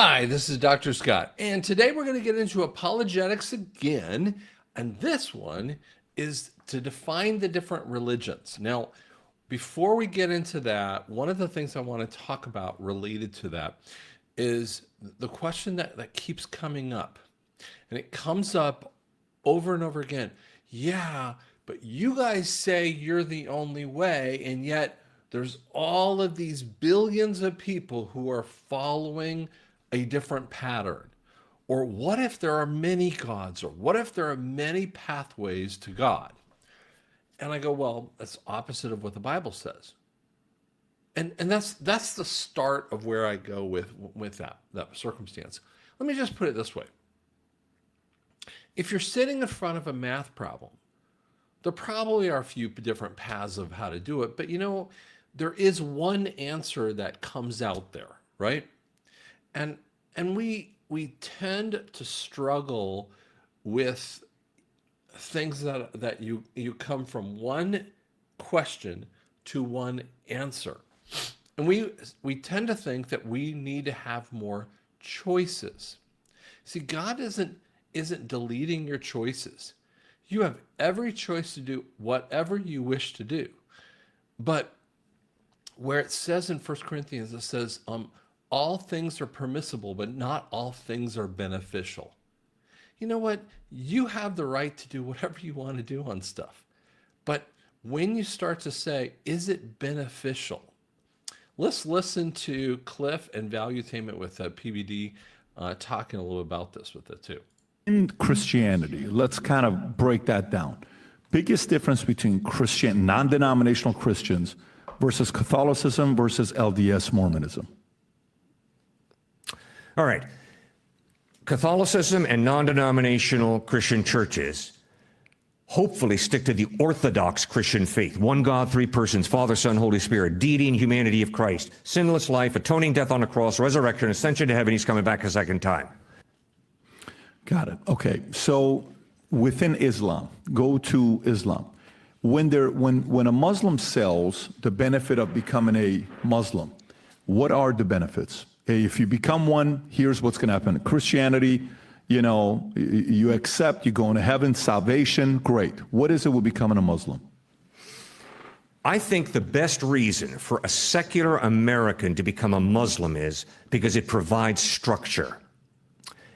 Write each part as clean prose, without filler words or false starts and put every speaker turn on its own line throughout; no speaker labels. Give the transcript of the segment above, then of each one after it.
Hi, this is Dr. Scott, and today we're going to get into apologetics again. And this one is to define the different religions. Now, before we get into that, one of the things I want to talk about related to that is the question that keeps coming up. And it comes up over and over again. Yeah, but you guys say you're the only way, and yet there's all of these billions of people who are following a different pattern. Or what if there are many gods? Or what if there are many pathways to God? And I go, well, that's opposite of what the Bible says. And that's the start of where I go with that circumstance. Let me just put it this way. If you're sitting in front of a math problem, there probably are a few different paths of how to do it, but there is one answer that comes out there, right? And we tend to struggle with things that you come from one question to one answer. And we tend to think that we need to have more choices. See, God isn't deleting your choices. You have every choice to do whatever you wish to do. But where it says in 1 Corinthians, it says, all things are permissible, but not all things are beneficial. You know what? You have the right to do whatever you want to do on stuff. But when you start to say, is it beneficial? Let's listen to Cliff and Valuetainment with PBD talking a little about this with it too.
In Christianity, let's kind of break that down. Biggest difference between Christian, non-denominational Christians versus Catholicism versus LDS Mormonism.
All right. Catholicism and non-denominational Christian churches hopefully stick to the orthodox Christian faith. One God, three persons, Father, Son, Holy Spirit, deity and humanity of Christ, sinless life, atoning death on the cross, resurrection, ascension to heaven, he's coming back a second time.
Got it. Okay. So within Islam, go to Islam. When a Muslim sells the benefit of becoming a Muslim, what are the benefits? Hey, if you become one, here's what's going to happen. Christianity, you accept, you go into heaven, salvation, great. What is it with becoming a Muslim?
I think the best reason for a secular American to become a Muslim is because it provides structure.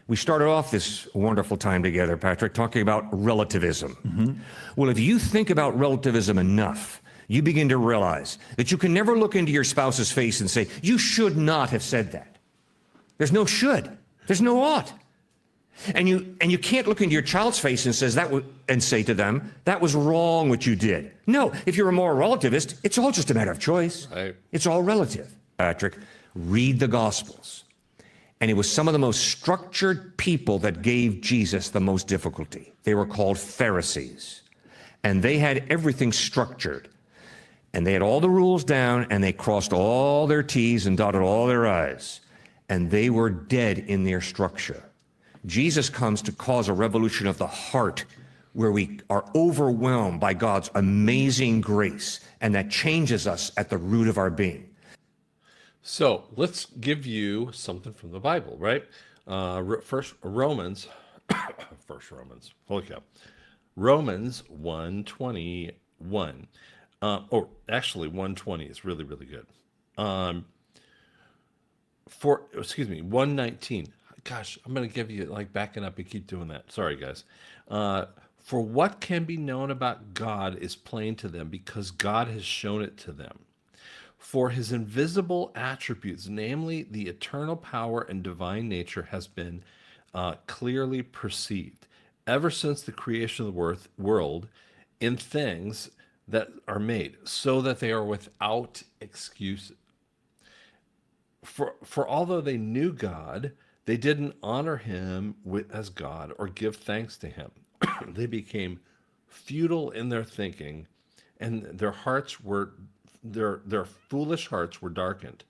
We started off this wonderful time together, Patrick, talking about relativism. Mm-hmm. Well, if you think about relativism enough, you begin to realize that you can never look into your spouse's face and say, you should not have said that. There's no should. There's no ought. And you can't look into your child's face and say to them, that was wrong what you did. No, if you're a moral relativist, it's all just a matter of choice.
Right.
It's all relative. Patrick, read the Gospels. And it was some of the most structured people that gave Jesus the most difficulty. They were called Pharisees. And they had everything structured. And they had all the rules down, and they crossed all their T's and dotted all their I's. And they were dead in their structure. Jesus comes to cause a revolution of the heart where we are overwhelmed by God's amazing grace, and that changes us at the root of our being.
So let's give you something from the Bible, right? First Romans, holy cow. Romans 1:21. Or actually 1:20 is really, really good. 1:19. Gosh, I'm going to give you backing up and keep doing that. Sorry, guys. For what can be known about God is plain to them because God has shown it to them. For his invisible attributes, namely the eternal power and divine nature, has been clearly perceived ever since the creation of the world in things that are made, so that they are without excuse. For although they knew God, they didn't honor him as God or give thanks to him. They became futile in their thinking, and their foolish hearts were darkened.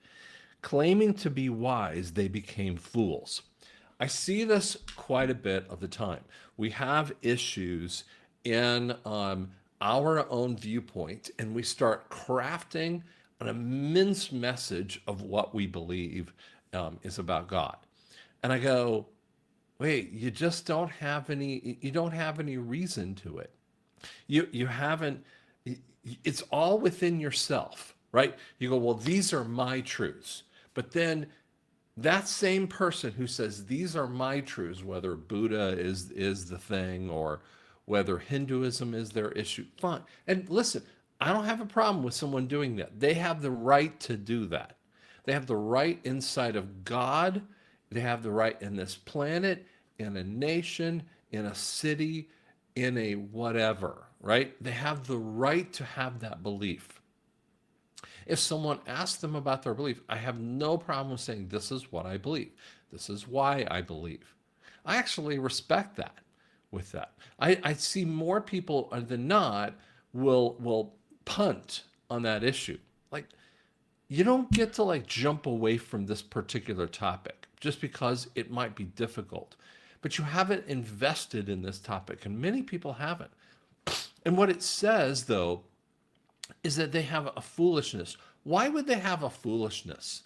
Claiming to be wise, they became fools. I see this quite a bit of the time. We have issues in our own viewpoint, and we start crafting an immense message of what we believe is about God. And I go, wait, you don't have any reason to it. You haven't, it's all within yourself, right? You go, well, these are my truths. But then that same person who says these are my truths, whether Buddha is the thing or whether Hinduism is their issue, fine. And listen, I don't have a problem with someone doing that. They have the right to do that. They have the right inside of God. They have the right in this planet, in a nation, in a city, in a whatever, right? They have the right to have that belief. If someone asks them about their belief, I have no problem saying, this is what I believe. This is why I believe. I actually respect that with that. I see more people than not will punt on that issue. Like, you don't get to like jump away from this particular topic just because it might be difficult. But you haven't invested in this topic, and many people haven't. And what it says, though, is that they have a foolishness. Why would they have a foolishness?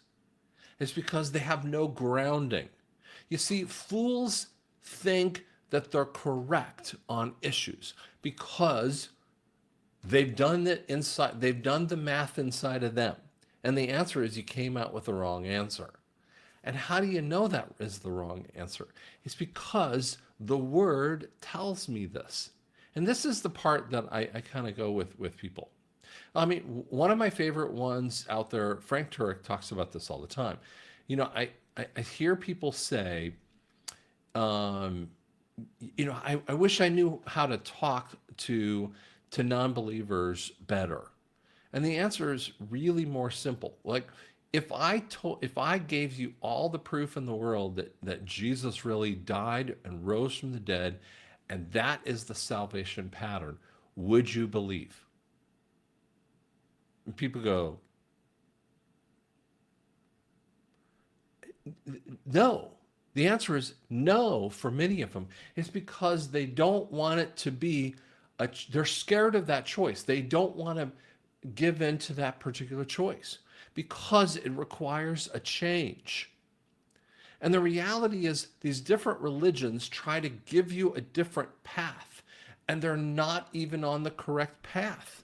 It's because they have no grounding. You see, fools think that they're correct on issues because they've done it inside, they've done the math inside of them. And the answer is you came out with the wrong answer. And how do you know that is the wrong answer? It's because the word tells me this. And this is the part that I kind of go with people. I mean, one of my favorite ones out there, Frank Turek talks about this all the time. You know, I hear people say, I wish I knew how to talk to non-believers better. And the answer is really more simple. Like, if I gave you all the proof in the world that Jesus really died and rose from the dead, and that is the salvation pattern, would you believe? And people go, no. The answer is no for many of them. It's because they don't want it to be, they're scared of that choice. They don't want to give in to that particular choice because it requires a change. And the reality is these different religions try to give you a different path, and they're not even on the correct path.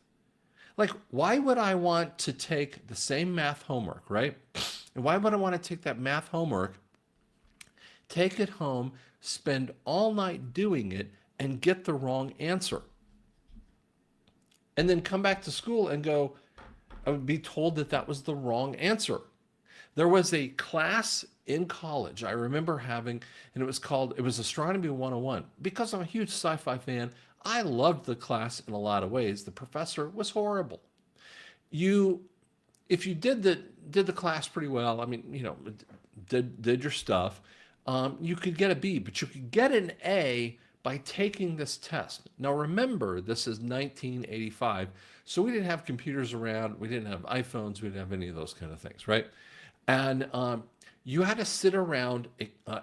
Like, why would I want to take the same math homework, right? And why would I want to take that math homework, take it home, spend all night doing it, and get the wrong answer? And then come back to school and go, I would be told that that was the wrong answer. There was a class in college I remember having, and it was Astronomy 101. Because I'm a huge sci-fi fan, I loved the class in a lot of ways. The professor was horrible. If you did the class pretty well, I mean, did your stuff, you could get a B, but you could get an A by taking this test. Now remember, this is 1985, so we didn't have computers around, we didn't have iPhones, we didn't have any of those kind of things, right? And you had to sit around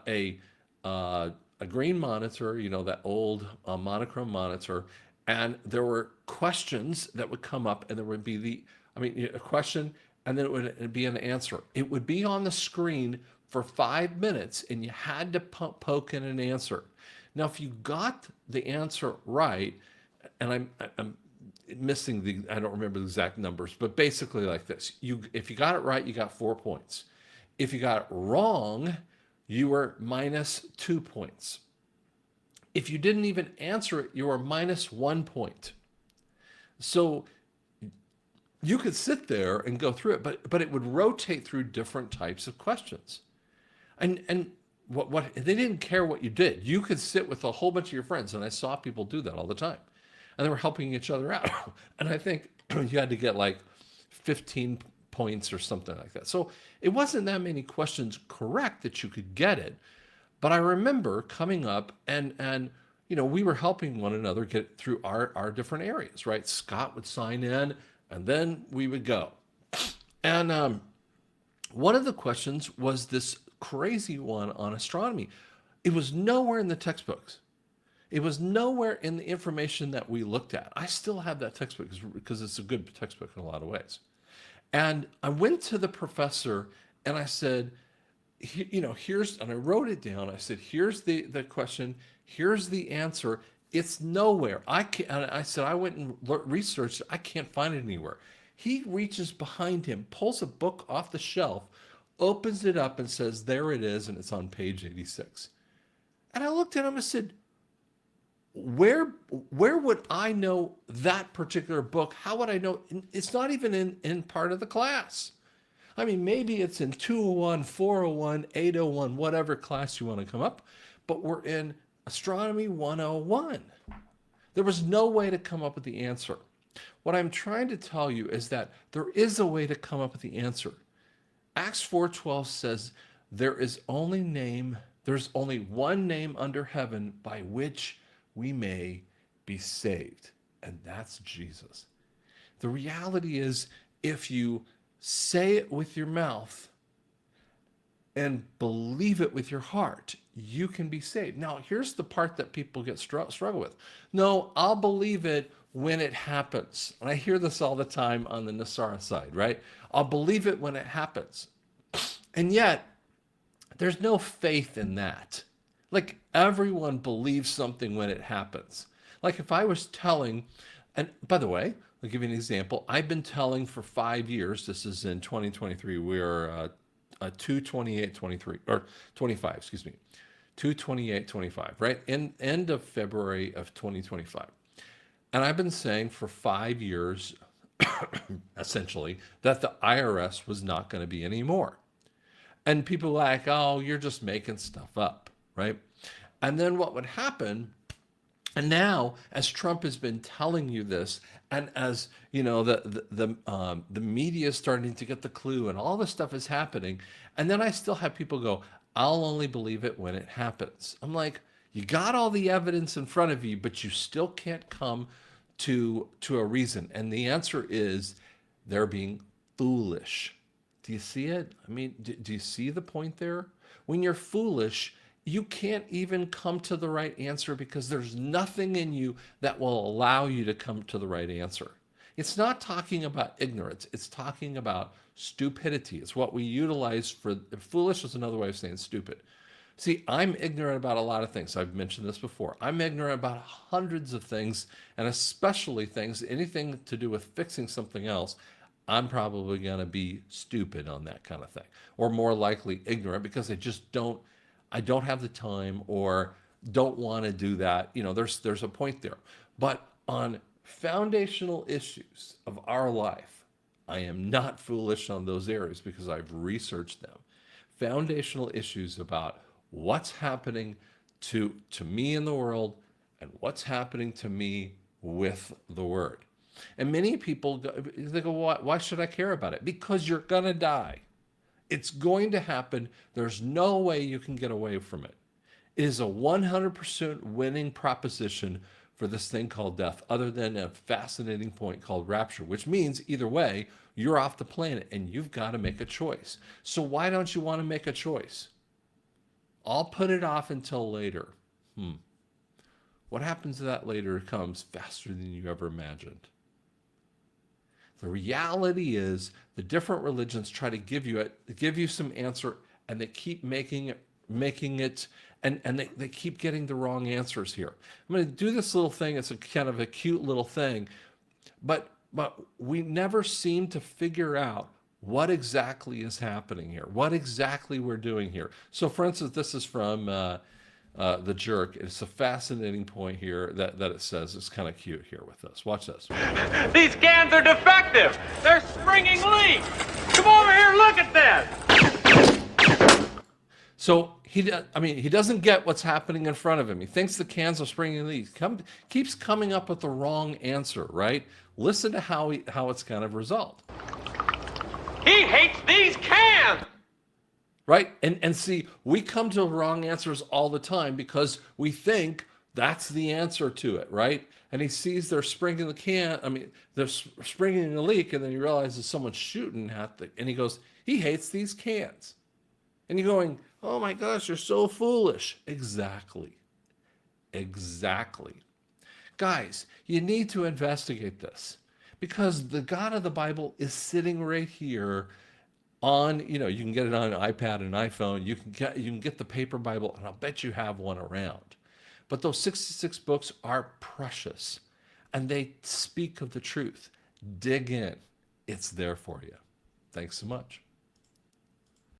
a green monitor, that old monochrome monitor, and there were questions that would come up, and there would be a question, and then it would be an answer. It would be on the screen for 5 minutes, and you had to poke in an answer. Now, if you got the answer right, and I'm missing I don't remember the exact numbers, but basically like this: if you got it right, you got 4 points. If you got it wrong, you were minus 2 points. If you didn't even answer it, you were minus 1 point. So you could sit there and go through it, but it would rotate through different types of questions. And what they didn't care what you did. You could sit with a whole bunch of your friends, and I saw people do that all the time. And they were helping each other out. And I think you had to get like 15 points or something like that. So it wasn't that many questions correct that you could get it. But I remember coming up and we were helping one another get through our different areas, right? Scott would sign in, and then we would go. And one of the questions was this crazy one on astronomy. It was nowhere in the textbooks. It was nowhere in the information that we looked at. I still have that textbook because it's a good textbook in a lot of ways. And I went to the professor and I said, here's, and I wrote it down. I said, here's the question. Here's the answer. It's nowhere. I can't, and I said, I went and researched. I can't find it anywhere. He reaches behind him, pulls a book off the shelf, opens it up and says, there it is. And it's on page 86. And I looked at him and said, where would I know that particular book? How would I know? It's not even in part of the class. I mean, maybe it's in 201, 401, 801, whatever class you want to come up, but we're in Astronomy 101. There was no way to come up with the answer. What I'm trying to tell you is that there is a way to come up with the answer. Acts 4:12 says, there's only one name under heaven by which we may be saved, and that's Jesus. The reality is, if you say it with your mouth and believe it with your heart, you can be saved. Now, here's the part that people get struggle with. No, I'll believe it when it happens. And I hear this all the time on the Nasara side, right? I'll believe it when it happens. And yet, there's no faith in that. Like, everyone believes something when it happens. Like, if I was telling, and by the way, I'll give you an example. I've been telling for 5 years, this is in 2023, we're 2/28/23, or 25, excuse me, 2/28/25, right? End of February of 2025. And I've been saying for 5 years, essentially, that the IRS was not going to be anymore. And people are like, oh, you're just making stuff up, right? And then what would happen, and now as Trump has been telling you this, and as you know, the media is starting to get the clue, and all this stuff is happening, and then I still have people go, I'll only believe it when it happens. I'm like, you got all the evidence in front of you, but you still can't come to a reason. And the answer is they're being foolish. Do you see it? I mean, do you see the point there? When you're foolish, you can't even come to the right answer because there's nothing in you that will allow you to come to the right answer. It's not talking about ignorance. It's talking about stupidity. It's what we utilize for foolish is another way of saying stupid. See, I'm ignorant about a lot of things. I've mentioned this before. I'm ignorant about hundreds of things, and especially things, anything to do with fixing something else. I'm probably going to be stupid on that kind of thing, or more likely ignorant because I don't have the time or don't want to do that. You know, there's a point there. But on foundational issues of our life, I am not foolish on those areas because I've researched them. Foundational issues about what's happening to me in the world and what's happening to me with the Word. And many people, they go, why should I care about it? Because you're going to die. It's going to happen. There's no way you can get away from it. It is a 100% winning proposition for this thing called death, other than a fascinating point called rapture, which means either way, you're off the planet and you've got to make a choice. So why don't you want to make a choice? I'll put it off until later. What happens to that later comes faster than you ever imagined. The reality is the different religions try to give you some answer, and they keep making it, and they keep getting the wrong answers here. I'm going to do this little thing. It's a kind of a cute little thing, but we never seem to figure out what exactly is happening here, what exactly we're doing here. So, for instance, this is from The Jerk. It's a fascinating point here that it says. It's kind of cute here with this. Watch this.
These cans are defective. They're springing leaks. Come over here, look at this.
So he doesn't get what's happening in front of him. He thinks the cans are springing leaks. Keeps coming up with the wrong answer, right? Listen to how it's kind of resolved.
He hates these cans.
Right? And see, we come to wrong answers all the time because we think that's the answer to it, right? And he sees they're springing the they're springing the leak, and then he realizes someone's shooting and he goes, he hates these cans. And you're going, oh my gosh, you're so foolish. Exactly. Guys, you need to investigate this because the God of the Bible is sitting right here on, you can get it on an iPad and iPhone. You can get the paper Bible, and I'll bet you have one around. But those 66 books are precious, and they speak of the truth. Dig in. It's there for you. Thanks so much.